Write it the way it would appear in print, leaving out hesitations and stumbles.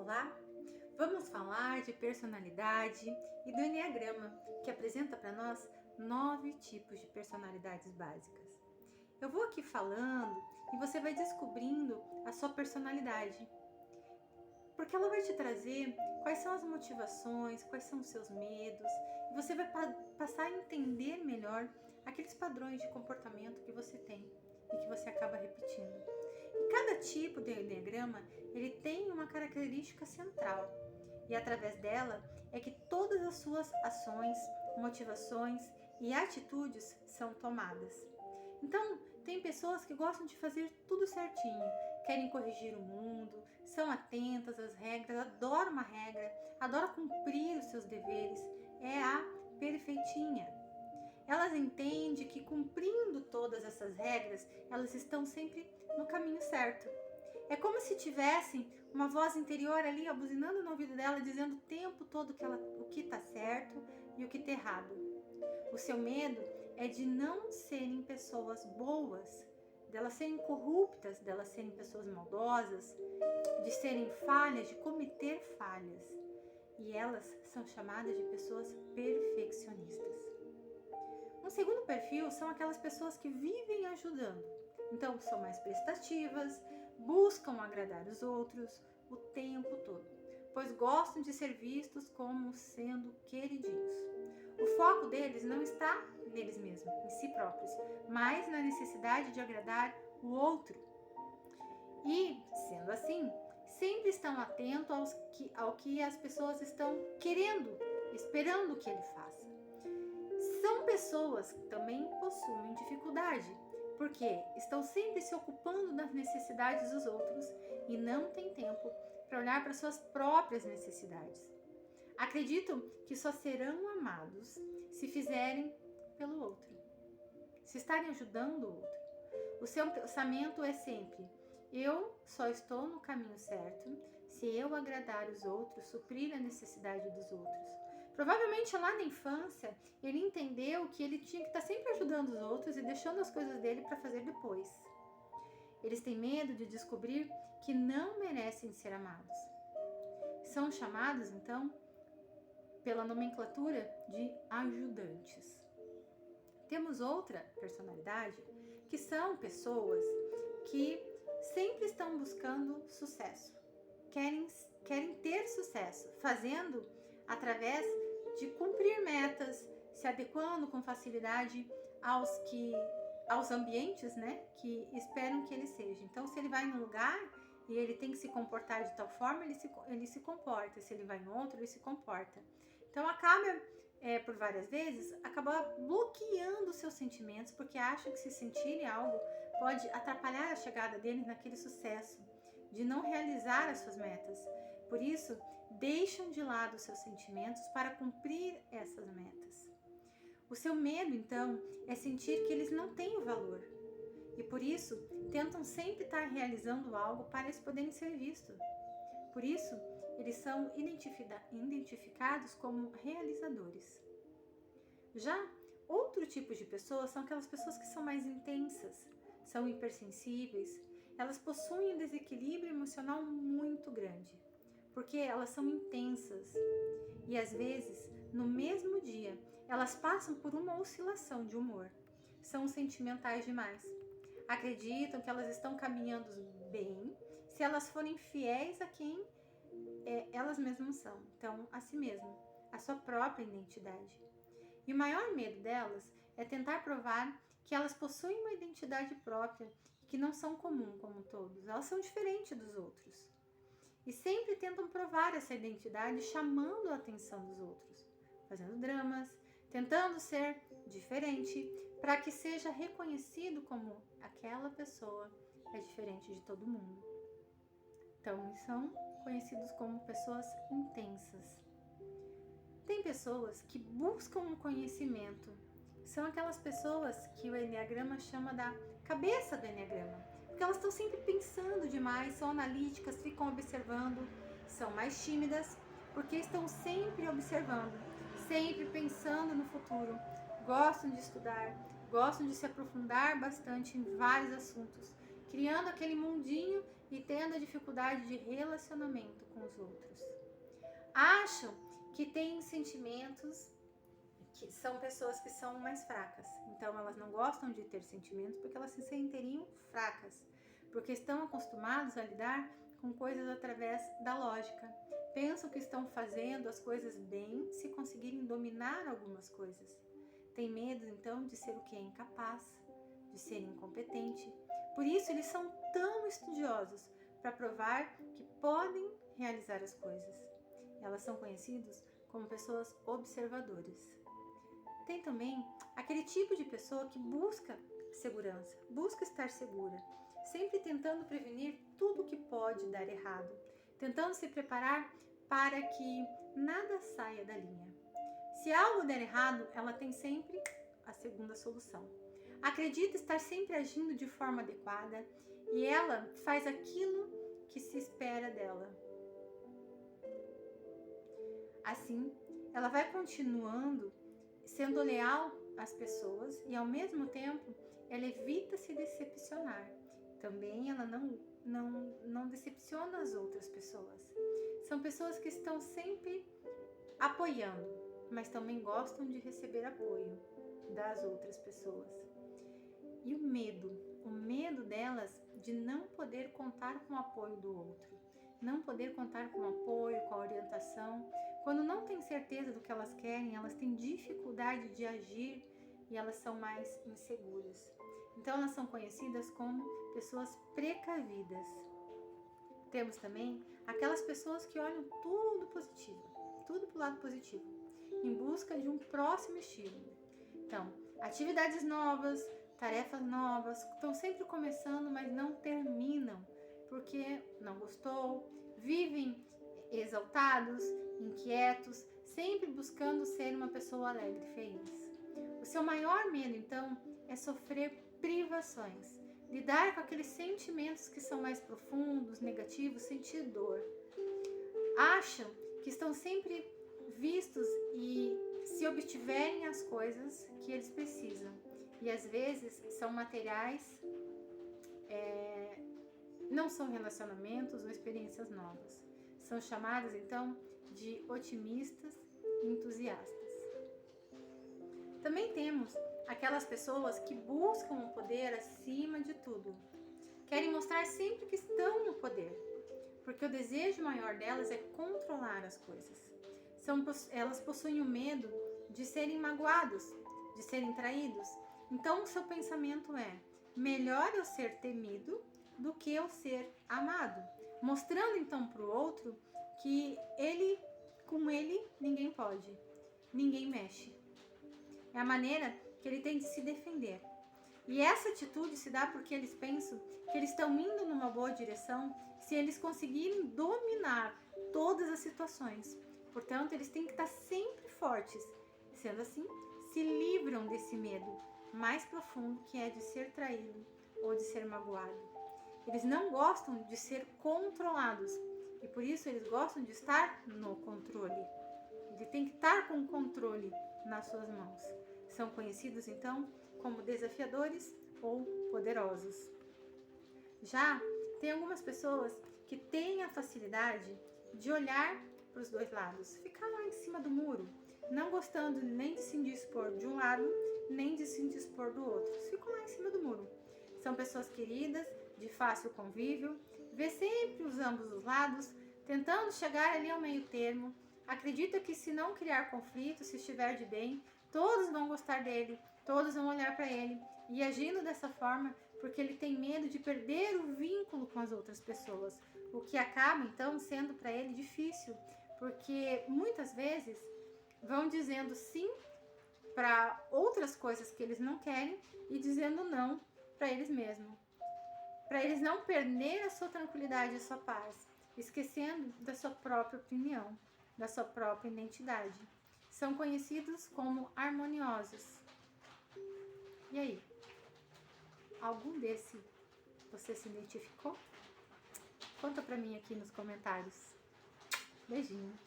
Olá, vamos falar de personalidade e do Enneagrama, que apresenta para nós 9 tipos de personalidades básicas. Eu vou aqui falando e você vai descobrindo a sua personalidade, porque ela vai te trazer quais são as motivações, quais são os seus medos, e você vai passar a entender melhor aqueles padrões de comportamento que você tem e que você acaba repetindo. E cada tipo de enneagrama, ele tem uma característica central, e através dela é que todas as suas ações, motivações e atitudes são tomadas. Então, tem pessoas que gostam de fazer tudo certinho, querem corrigir o mundo, são atentas às regras, adoram uma regra, adoram cumprir os seus deveres, é a perfeitinha. Elas entendem que cumprindo todas essas regras, elas estão sempre no caminho certo. É como se tivessem uma voz interior ali, buzinando no ouvido dela, dizendo o tempo todo o que está certo e o que está errado. O seu medo é de não serem pessoas boas, delas serem corruptas, delas serem pessoas maldosas, de serem falhas, de cometer falhas. E elas são chamadas de pessoas perfeccionistas. Um segundo perfil são aquelas pessoas que vivem ajudando. Então, são mais prestativas, buscam agradar os outros o tempo todo, pois gostam de ser vistos como sendo queridinhos. O foco deles não está neles mesmos, em si próprios, mas na necessidade de agradar o outro. E, sendo assim, sempre estão atentos ao que as pessoas estão querendo, esperando que ele faça. São pessoas que também possuem dificuldade, porque estão sempre se ocupando das necessidades dos outros e não têm tempo para olhar para suas próprias necessidades. Acreditam que só serão amados se fizerem pelo outro, se estarem ajudando o outro. O seu pensamento é sempre: eu só estou no caminho certo se eu agradar os outros, suprir a necessidade dos outros. Provavelmente lá na infância ele entendeu que ele tinha que estar sempre ajudando os outros e deixando as coisas dele para fazer depois. Eles têm medo de descobrir que não merecem ser amados. São chamados, então, pela nomenclatura de ajudantes. Temos outra personalidade, que são pessoas que sempre estão buscando sucesso, querem ter sucesso, fazendo através de cumprir metas, se adequando com facilidade aos ambientes, né, que esperam que ele seja. Então, se ele vai num lugar e ele tem que se comportar de tal forma, ele se comporta. Se ele vai em outro, ele se comporta. Então, acaba, por várias vezes, acaba bloqueando seus sentimentos, porque acha que se sentirem algo pode atrapalhar a chegada dele naquele sucesso, de não realizar as suas metas. Por isso, deixam de lado os seus sentimentos para cumprir essas metas. O seu medo, então, é sentir que eles não têm o valor. E por isso, tentam sempre estar realizando algo para eles poderem ser vistos. Por isso, eles são identificados como realizadores. Já outro tipo de pessoas são aquelas pessoas que são mais intensas, são hipersensíveis, elas possuem um desequilíbrio emocional muito grande, porque elas são intensas e às vezes, no mesmo dia, elas passam por uma oscilação de humor. São sentimentais demais. Acreditam que elas estão caminhando bem se elas forem fiéis a quem elas mesmas são. Então, a si mesmo, a sua própria identidade. E o maior medo delas é tentar provar que elas possuem uma identidade própria e que não são comum como todos. Elas são diferentes dos outros. E sempre tentam provar essa identidade chamando a atenção dos outros, fazendo dramas, tentando ser diferente para que seja reconhecido como aquela pessoa é diferente de todo mundo. Então, são conhecidos como pessoas intensas. Tem pessoas que buscam um conhecimento. São aquelas pessoas que o Enneagrama chama da cabeça do Enneagrama. Porque elas estão sempre pensando demais, são analíticas, ficam observando. São mais tímidas porque estão sempre observando, sempre pensando no futuro. Gostam de estudar, gostam de se aprofundar bastante em vários assuntos, criando aquele mundinho e tendo a dificuldade de relacionamento com os outros. Acham que têm sentimentos, que são pessoas que são mais fracas. Então elas não gostam de ter sentimentos porque elas se sentiriam fracas, porque estão acostumados a lidar com coisas através da lógica. Pensam que estão fazendo as coisas bem se conseguirem dominar algumas coisas. Tem medo então de ser o que é incapaz, de ser incompetente. Por isso eles são tão estudiosos para provar que podem realizar as coisas. Elas são conhecidas como pessoas observadoras. Tem também aquele tipo de pessoa que busca segurança, busca estar segura, sempre tentando prevenir tudo que pode dar errado, tentando se preparar para que nada saia da linha. Se algo der errado, ela tem sempre a segunda solução. Acredita estar sempre agindo de forma adequada e ela faz aquilo que se espera dela. Assim, ela vai continuando sendo leal às pessoas e ao mesmo tempo ela evita se decepcionar. Também ela não decepciona as outras pessoas. São pessoas que estão sempre apoiando, mas também gostam de receber apoio das outras pessoas. E o medo delas de não poder contar com o apoio do outro, não poder contar com o apoio, com a orientação. Quando não têm certeza do que elas querem, elas têm dificuldade de agir e elas são mais inseguras. Então elas são conhecidas como pessoas precavidas. Temos também aquelas pessoas que olham tudo positivo, tudo pro lado positivo, em busca de um próximo estímulo. Então, atividades novas, tarefas novas, estão sempre começando, mas não terminam, porque não gostou, vivem exaltados, inquietos, sempre buscando ser uma pessoa alegre e feliz. O seu maior medo, então, é sofrer privações, lidar com aqueles sentimentos que são mais profundos, negativos, sentir dor. Acham que estão sempre vistos e se obtiverem as coisas que eles precisam. E às vezes são materiais, não são relacionamentos ou experiências novas. São chamadas então de otimistas e entusiastas. Também temos aquelas pessoas que buscam o poder acima de tudo. Querem mostrar sempre que estão no poder, porque o desejo maior delas é controlar as coisas. Elas possuem o medo de serem magoados, de serem traídos. Então o seu pensamento é: melhor eu ser temido do que eu ser amado. Mostrando então para o outro que com ele ninguém pode, ninguém mexe. É a maneira que ele tem de se defender. E essa atitude se dá porque eles pensam que eles estão indo numa boa direção se eles conseguirem dominar todas as situações. Portanto, eles têm que estar sempre fortes. Sendo assim, se livram desse medo mais profundo que é de ser traído ou de ser magoado. Eles não gostam de ser controlados e por isso eles gostam de estar no controle. Ele tem que estar com o controle nas suas mãos. São conhecidos então como desafiadores ou poderosos. Já tem algumas pessoas que têm a facilidade de olhar para os dois lados, ficar lá em cima do muro, não gostando nem de se indispor de um lado, nem de se indispor do outro. Ficam lá em cima do muro. São pessoas queridas, de fácil convívio, vê sempre os ambos os lados, tentando chegar ali ao meio termo. Acredita que se não criar conflito, se estiver de bem, todos vão gostar dele, todos vão olhar para ele. E agindo dessa forma, porque ele tem medo de perder o vínculo com as outras pessoas, o que acaba então sendo para ele difícil, porque muitas vezes vão dizendo sim para outras coisas que eles não querem e dizendo não para eles mesmos, para eles não perder a sua tranquilidade e a sua paz, esquecendo da sua própria opinião, da sua própria identidade. São conhecidos como harmoniosos. E aí? Algum desse você se identificou? Conta pra mim aqui nos comentários. Beijinho.